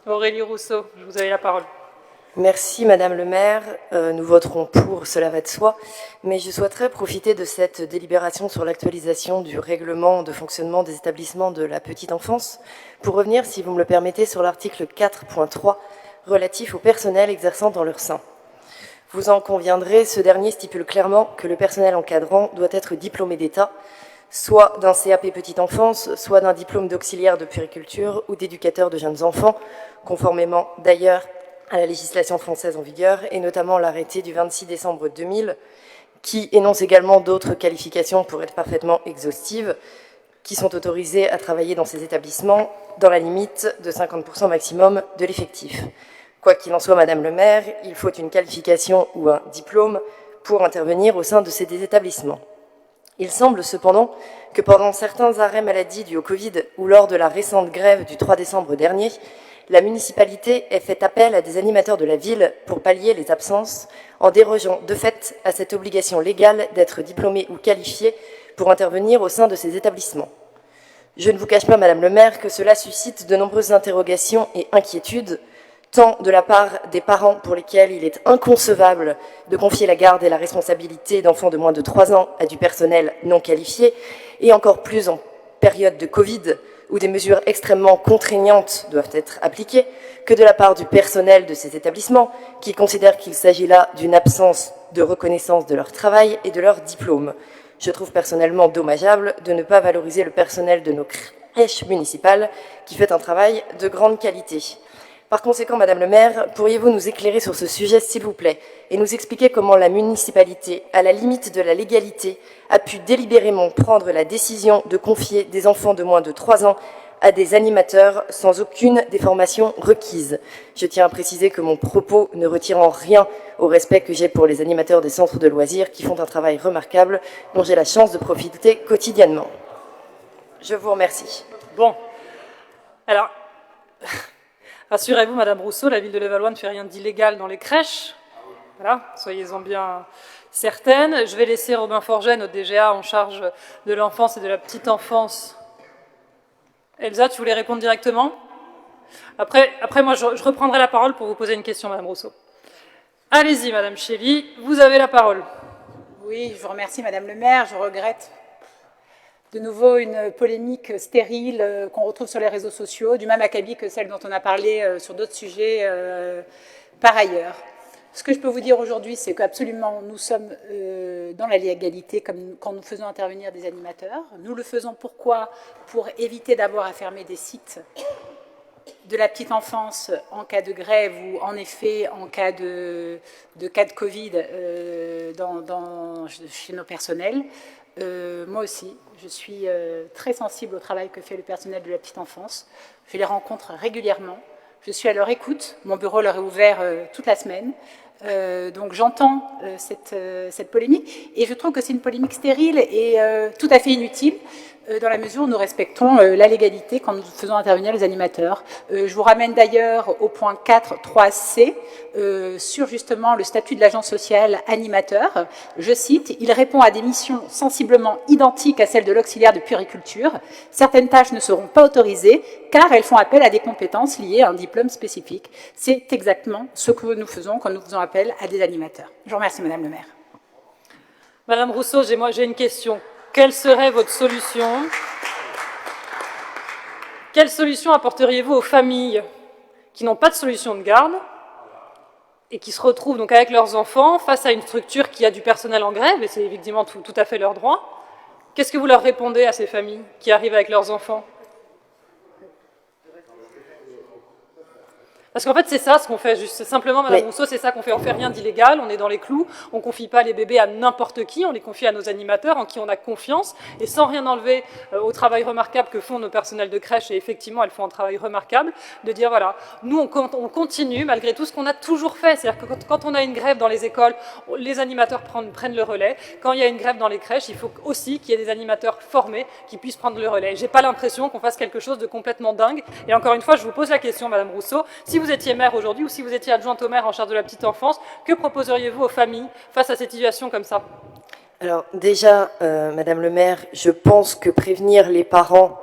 Aurélie Rousseau, vous avez la parole. Merci Madame le maire, nous voterons pour, cela va de soi, mais je souhaiterais profiter de cette délibération sur l'actualisation du règlement de fonctionnement des établissements de la petite enfance pour revenir, si vous me le permettez, sur l'article 4.3 relatif au personnel exerçant dans leur sein. Vous en conviendrez, ce dernier stipule clairement que le personnel encadrant doit être diplômé d'État, soit d'un CAP petite enfance, soit d'un diplôme d'auxiliaire de puériculture ou d'éducateur de jeunes enfants, conformément d'ailleurs à la législation française en vigueur, et notamment l'arrêté du 26 décembre 2000, qui énonce également d'autres qualifications pour être parfaitement exhaustives, qui sont autorisées à travailler dans ces établissements dans la limite de 50% maximum de l'effectif. Quoi qu'il en soit, Madame le maire, il faut une qualification ou un diplôme pour intervenir au sein de ces établissements. Il semble cependant que pendant certains arrêts maladie dus au Covid ou lors de la récente grève du 3 décembre dernier, la municipalité ait fait appel à des animateurs de la ville pour pallier les absences, en dérogeant de fait à cette obligation légale d'être diplômé ou qualifié pour intervenir au sein de ces établissements. Je ne vous cache pas, Madame le maire, que cela suscite de nombreuses interrogations et inquiétudes, tant de la part des parents pour lesquels il est inconcevable de confier la garde et la responsabilité d'enfants de moins de 3 ans à du personnel non qualifié, et encore plus en période de Covid, où des mesures extrêmement contraignantes doivent être appliquées, que de la part du personnel de ces établissements, qui considèrent qu'il s'agit là d'une absence de reconnaissance de leur travail et de leur diplôme. Je trouve personnellement dommageable de ne pas valoriser le personnel de nos crèches municipales, qui fait un travail de grande qualité. Par conséquent, Madame le maire, pourriez-vous nous éclairer sur ce sujet, s'il vous plaît, et nous expliquer comment la municipalité, à la limite de la légalité, a pu délibérément prendre la décision de confier des enfants de moins de 3 ans à des animateurs sans aucune des formations requises. Je tiens à préciser que mon propos ne retire en rien au respect que j'ai pour les animateurs des centres de loisirs qui font un travail remarquable dont j'ai la chance de profiter quotidiennement. Je vous remercie. Bon, alors... Rassurez-vous, Madame Rousseau, la ville de Levallois ne fait rien d'illégal dans les crèches. Voilà, soyez-en bien certaines. Je vais laisser Robin Forget, notre DGA en charge de l'enfance et de la petite enfance. Elsa, tu voulais répondre directement ? Après moi, je reprendrai la parole pour vous poser une question, Madame Rousseau. Allez-y, Madame Chély, vous avez la parole. Oui, je vous remercie, Madame le maire. Je regrette de nouveau une polémique stérile qu'on retrouve sur les réseaux sociaux, du même acabit que celle dont on a parlé sur d'autres sujets par ailleurs. Ce que je peux vous dire aujourd'hui, c'est qu'absolument, nous sommes dans la légalité comme quand nous faisons intervenir des animateurs. Nous le faisons pourquoi ? Pour éviter d'avoir à fermer des sites de la petite enfance en cas de grève ou en effet en cas de Covid chez nos personnels. Moi aussi, je suis très sensible au travail que fait le personnel de la petite enfance. Je les rencontre régulièrement. Je suis à leur écoute. Mon bureau leur est ouvert toute la semaine. Donc j'entends cette polémique et je trouve que c'est une polémique stérile et tout à fait inutile dans la mesure où nous respectons la légalité quand nous faisons intervenir les animateurs. Je vous ramène d'ailleurs au point 4.3c sur justement le statut de l'agent social animateur. Je cite, « Il répond à des missions sensiblement identiques à celles de l'auxiliaire de puériculture. Certaines tâches ne seront pas autorisées car elles font appel à des compétences liées à un diplôme spécifique. » C'est exactement ce que nous faisons quand nous faisons appel à des animateurs. Je vous remercie, Madame le maire. Madame Rousseau, j'ai une question. Quelle serait votre solution ? Quelle solution apporteriez-vous aux familles qui n'ont pas de solution de garde et qui se retrouvent donc avec leurs enfants face à une structure qui a du personnel en grève, et c'est évidemment tout à fait leur droit? Qu'est-ce que vous leur répondez à ces familles qui arrivent avec leurs enfants? Parce qu'en fait, c'est ça ce qu'on fait, juste simplement, Madame Rousseau, c'est ça qu'on fait. On fait rien d'illégal, on est dans les clous, on confie pas les bébés à n'importe qui, on les confie à nos animateurs en qui on a confiance, et sans rien enlever au travail remarquable que font nos personnels de crèche, et effectivement, elles font un travail remarquable, de dire, voilà, nous, on continue, malgré tout ce qu'on a toujours fait. C'est-à-dire que quand on a une grève dans les écoles, les animateurs prennent le relais. Quand il y a une grève dans les crèches, il faut aussi qu'il y ait des animateurs formés qui puissent prendre le relais. J'ai pas l'impression qu'on fasse quelque chose de complètement dingue. Et encore une fois, je vous pose la question, Madame Rousseau, si vous étiez maire aujourd'hui ou si vous étiez adjointe au maire en charge de la petite enfance, que proposeriez-vous aux familles face à cette situation comme ça? Alors déjà, Madame le maire, je pense que prévenir les parents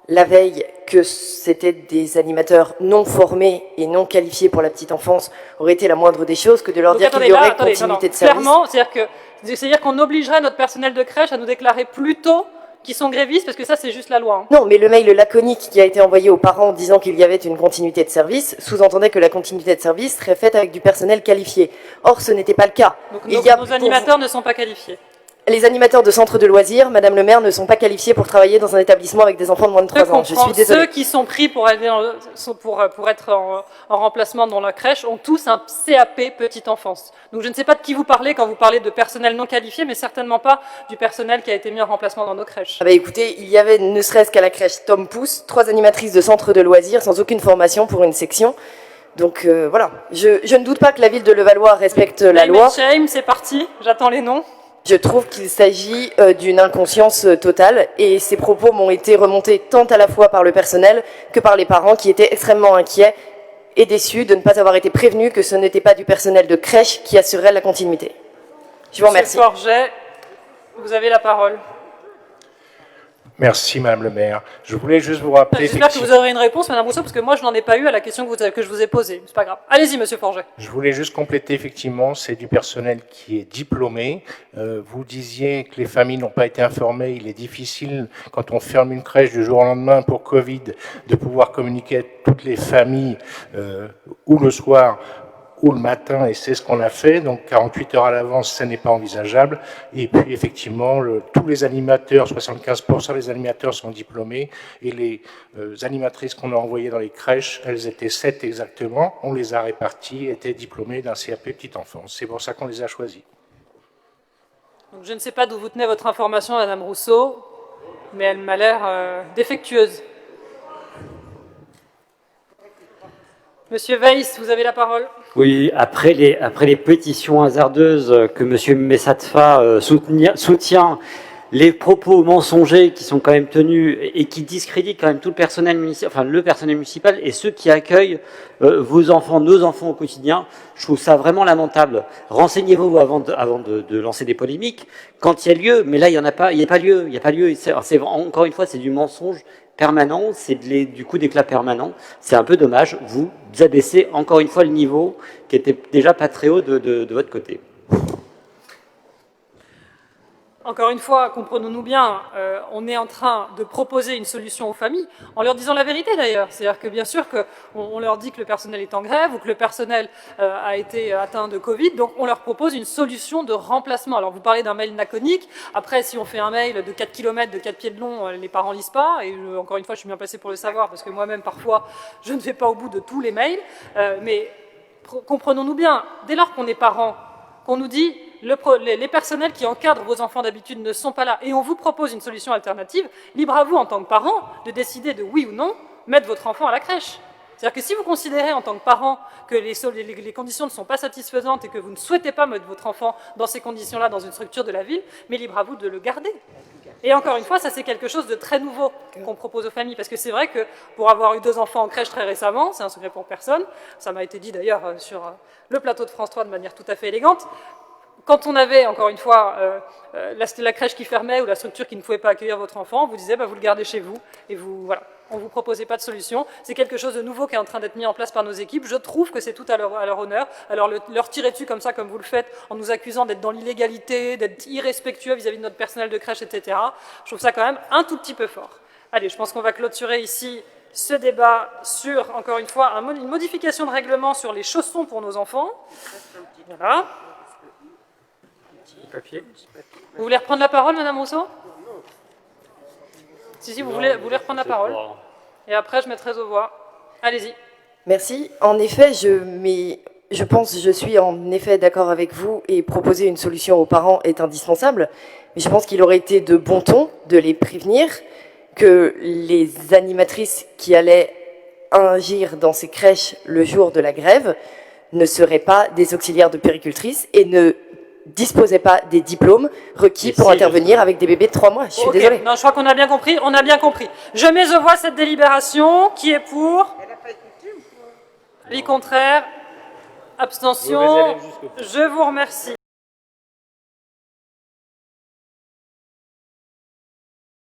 la veille que c'était des animateurs non formés et non qualifiés pour la petite enfance aurait été la moindre des choses que de leur Donc, dire qu'il y aurait attendez, continuité de service. Clairement, c'est-à-dire qu'on obligerait notre personnel de crèche à nous déclarer plus tôt qu'ils sont grévistes, parce que ça, c'est juste la loi. Hein. Non, mais le mail laconique qui a été envoyé aux parents disant qu'il y avait une continuité de service sous-entendait que la continuité de service serait faite avec du personnel qualifié. Or, ce n'était pas le cas. Donc nos animateurs ne sont pas qualifiés. Les animateurs de centres de loisirs, Madame le maire, ne sont pas qualifiés pour travailler dans un établissement avec des enfants de moins de 3 ans. Je suis désolée. Ceux qui sont pris pour être en remplacement dans la crèche ont tous un CAP petite enfance. Donc je ne sais pas de qui vous parlez quand vous parlez de personnel non qualifié, mais certainement pas du personnel qui a été mis en remplacement dans nos crèches. Ah bah écoutez, il y avait, ne serait-ce qu'à la crèche Tom Pouce, 3 animatrices de centres de loisirs sans aucune formation pour une section. Donc voilà, je ne doute pas que la ville de Levallois respecte la loi. Shame, c'est parti, j'attends les noms. Je trouve qu'il s'agit d'une inconscience totale et ces propos m'ont été remontés tant à la fois par le personnel que par les parents qui étaient extrêmement inquiets et déçus de ne pas avoir été prévenus que ce n'était pas du personnel de crèche qui assurerait la continuité. Je vous remercie. Monsieur Forget, vous avez la parole. Merci, Madame le maire. Je voulais juste vous rappeler... J'espère que vous aurez une réponse, Madame Rousseau, parce que moi, je n'en ai pas eu à la question que je vous ai posée. C'est pas grave. Allez-y, Monsieur Forget. Je voulais juste compléter, effectivement, c'est du personnel qui est diplômé. Vous disiez que les familles n'ont pas été informées. Il est difficile, quand on ferme une crèche du jour au lendemain pour Covid, de pouvoir communiquer à toutes les familles, ou le soir, ou le matin, et c'est ce qu'on a fait. Donc 48 heures à l'avance, ça n'est pas envisageable. Et puis effectivement, tous les animateurs, 75% des animateurs sont diplômés, et les animatrices qu'on a envoyées dans les crèches, elles étaient 7 exactement, on les a réparties, étaient diplômées d'un CAP petite enfance. C'est pour ça qu'on les a choisies. Donc, je ne sais pas d'où vous tenez votre information, Madame Rousseau, mais elle m'a l'air défectueuse. Monsieur Weiss, vous avez la parole. Oui, après les pétitions hasardeuses que M. Messatfa soutient, les propos mensongers qui sont quand même tenus et qui discréditent quand même tout le personnel municipal, enfin le personnel municipal et ceux qui accueillent vos enfants, nos enfants au quotidien, je trouve ça vraiment lamentable. Renseignez-vous avant de lancer des polémiques quand il y a lieu, mais là il n'y a pas lieu. Encore une fois, c'est du mensonge permanent, c'est du coup d'éclat permanent. C'est un peu dommage. Vous abaissez encore une fois le niveau qui était déjà pas très haut de votre côté. Encore une fois, comprenons-nous bien, on est en train de proposer une solution aux familles, en leur disant la vérité d'ailleurs. C'est-à-dire que bien sûr qu'on leur dit que le personnel est en grève ou que le personnel a été atteint de Covid, donc on leur propose une solution de remplacement. Alors vous parlez d'un mail laconique, après si on fait un mail de 4 km, de 4 pieds de long, les parents lisent pas, et encore une fois je suis bien placée pour le savoir, parce que moi-même parfois je ne vais pas au bout de tous les mails, mais comprenons-nous bien, dès lors qu'on est parents, qu'on nous dit les personnels qui encadrent vos enfants d'habitude ne sont pas là et on vous propose une solution alternative, libre à vous en tant que parent de décider de oui ou non mettre votre enfant à la crèche. C'est-à-dire que si vous considérez en tant que parent que les conditions ne sont pas satisfaisantes et que vous ne souhaitez pas mettre votre enfant dans ces conditions-là dans une structure de la ville, mais libre à vous de le garder. Et encore une fois, ça c'est quelque chose de très nouveau qu'on propose aux familles, parce que c'est vrai que pour avoir eu 2 enfants en crèche très récemment, c'est un secret pour personne, ça m'a été dit d'ailleurs sur le plateau de France 3 de manière tout à fait élégante, quand on avait, encore une fois, la crèche qui fermait ou la structure qui ne pouvait pas accueillir votre enfant, on vous disait vous le gardez chez vous et voilà. On ne vous proposait pas de solution. C'est quelque chose de nouveau qui est en train d'être mis en place par nos équipes. Je trouve que c'est tout à leur honneur. Alors leur tirer dessus comme ça, comme vous le faites, en nous accusant d'être dans l'illégalité, d'être irrespectueux vis-à-vis de notre personnel de crèche, etc. Je trouve ça quand même un tout petit peu fort. Allez, je pense qu'on va clôturer ici ce débat sur, encore une fois, une modification de règlement sur les chaussons pour nos enfants. Voilà. Vous voulez reprendre la parole, Madame Rousseau? Si, vous voulez reprendre la parole. Et après, je mettrai aux voix. Allez-y. Merci. En effet, je suis en effet d'accord avec vous et proposer une solution aux parents est indispensable. Mais je pense qu'il aurait été de bon ton de les prévenir que les animatrices qui allaient agir dans ces crèches le jour de la grève ne seraient pas des auxiliaires de puéricultrices et ne disposaient pas des diplômes requis pour intervenir avec des bébés de 3 mois. Je suis désolée. Non, je crois qu'on a bien compris. On a bien compris. Je mets aux voix cette délibération. Qui est pour? Les contraires? Abstention? Je vous remercie.